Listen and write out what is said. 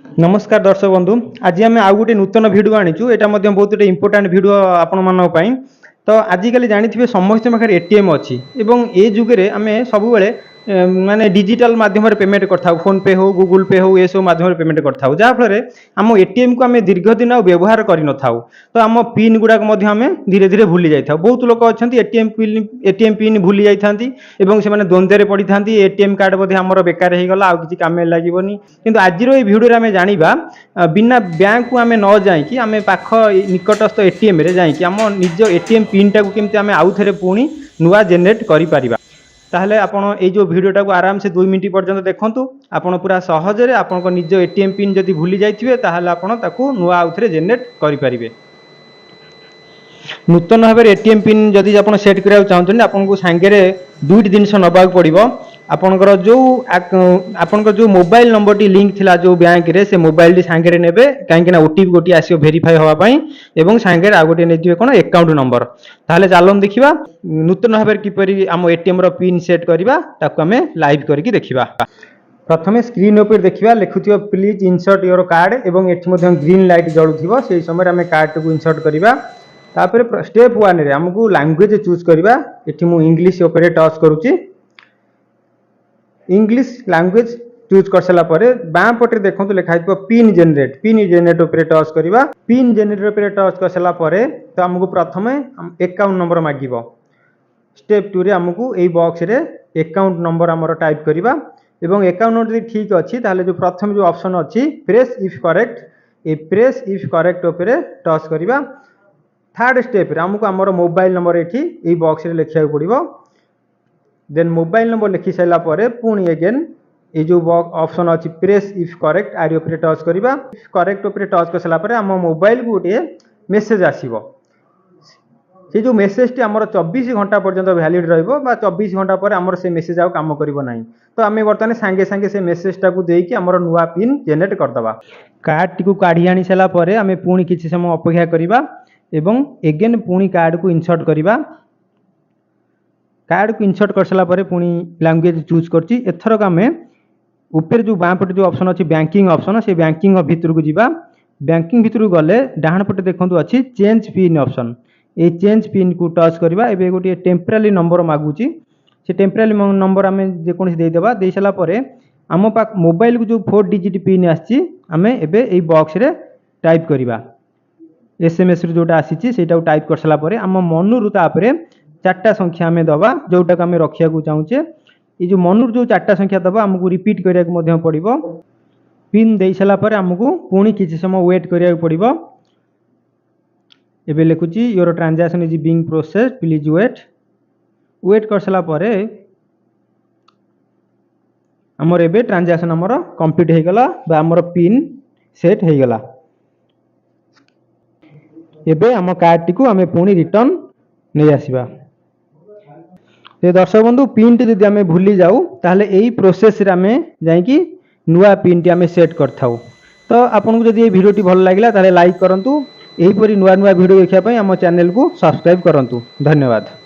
नमस्कार दर्शक बंधु। आज आम आउ गोटे नूतन भिडियो आनीचु। एटा बहुत गोटे इंपोर्टाट भिडियो आपण मानी। तो आजिकल जानी समस्त पाखे एटीएम अच्छी ए जुगे आम सब माने डिजिटल माध्यम पेमेंट करता फोन पे हो गूगल पे हो ये सब माध्यम पेमेंट करता जहाँफल आम एटीएम को आम दीर्घ दिन व्यवहार कर न था। तो आम पिन गुड़ाक धीरे धीरे भूली जाता। बहुत लोग अच्छा एटीएम पिन भूली जाती से द्वंद्व पड़ी था एटीएम कार्ड बोधे आमर बेकार हो गला किसी कम लगभग कि आज ये भिडियो आम जाना बिना बैंक को आम न जाकि आम पाख निकटस्थ एटीएम रे जाकि आम निज एटीएम पिन टाक केमती आम आउ थे पुणी नुआ जेनेट करें। ताहले आपण ये जो भिडियोटा को आराम से 2 मिनट पर्यंत देखंतु। आपण पूरा सहजरे आपण निज एटीएम पिन जदि भूली जाइथिबे ताहले आपण ताकू नुआ आउथरे जेनेरेट करि परिबे। नूतन भाव एटीएम पिन जदि आपण सेट करिया चाहछन आपण को सांगेरे दुईट जिनिस नबाक पड़िबो। आपनकर जो मोबाइल नंबर टी लिंक थिला जो बैंक रे से मोबाइल टी सांगेरे नेबे काहेकि ना ओटीपी गोटी आसीयो वेरीफाई होवा पई एवं सांगेरे आ गोटी नेदिबे कोन अकाउंट नंबर। ताहले चालम देखिबा नूतन भाव किपरि आम एटीएम रो पिन सेट करिबा ताकू हमें लाइव करके देखिबा। प्रथमे स्क्रीन ऊपर देखिबा लिखुथिबो प्लीज इंसर्ट योर कार्ड एवं एठी मध्ये ग्रीन लाइट जळुथिबो सेही समय रे हमें कार्ड को इंसर्ट करिबा। तापर स्टेप 1 रे हमकु लैंग्वेज चूज करिबा। एठी मु इंग्लिश ऊपर टच करूची। इंग्लिश लैंग्वेज चूज कर सारा बाँ पटे देखो लिखाई पिन जेनेरेट उपर टच करवा। पिन जेनेरेट उपर टच कर सारा तो आमको प्रथम अकाउंट नंबर मागिब। स्टेप 2 रे आमको यही बॉक्स रे अकाउंट नंबर आमर टाइप करवा एवं अकाउंट नंबर यदि ठीक अच्छी ताले जो प्रथम जो ऑप्शन अच्छी press if correct A press if correct उपर टच करवा। थर्ड स्टेप रे आमको आमर मोबाइल नंबर ये बॉक्स रे लिखा पड़ो। देन मोबाइल नंबर लिखि सारा पुणी अगेन ये जो ऑप्शन अच्छी प्रेस इफ करेक्ट आर उपर टच करवा। करेक्ट उपर टच कर सारा आम मोबाइल को गोटे मेसेज आसो। से जो मेसेज टी आमर 24 घंटा पर्यंत वैलिड रहिबो बा 24 घंटा पर आमर से मेसेज आउ काम करिवो नाही। तो आम बर्तमान सांगे सांगे से मेसेज टाकू देकी आमर नुआ पिन जेनेरेट करदबा। कार्ड टी को काढी आनी साला परे आम पुणी किछि समय अपेक्षा करिबा एवं अगेन पुणी कार्ड को इंसर्ट करिबा। कार्ड को इंसर्ट कर सारा पुणी लैंग्वेज चूज करछि। एथरक आम ऊपर जो बाँ पटे जो ऑप्शन अच्छी बैंकिंग ऑप्शन से बैंकिंग भितर को जीवा। बैंकिंग भितर गले डाहाण पटे देखंतु अच्छी चेंज पिन ऑप्शन ये चेंज पिन को टच करवा। एबे गोटे टेम्परारी नंबर मागुची से टेम्परारी नंबर आम जेकोसी देदेबा दे सारा आम पाक मोबाइल को जो 4 डिजिट पिन आसी आम एबे ए बॉक्स रे टाइप करवा। एसएमएस जोटा आसी से टाइप कर सारा आम मनू तापर 4टा संख्या आम दबा जोटा आम रखा चाहूचे। ये जो मनूर जो 4टा संख्या दबा आमको रिपीट करा पड़ो। पिन दे सारा आमको पुणी किसी समय वेट करा पड़ो। एबे लिखुची your transaction is being processed please wait कर सारा आमर एबे ट्रांजैक्शन आमर कंप्लीट हो गला बा आमर पिन सेट हो गला। एबे आम कार्ड टी को आम पुणी रिटर्न नहीं आसीबा। दर्शक बंधु पिन टी यदि आम भूली जाऊ ताहले यही प्रोसेस रे आम जाइकी नुआ पिन टी आम सेट करथाउ। तो आपको जदि ये वीडियो टी भल लागिला ताहले लाइक करंतु। एहीपरि नुआ नुआ वीडियो देखिया पई आम चैनल को सब्सक्राइब करंतु। धन्यवाद।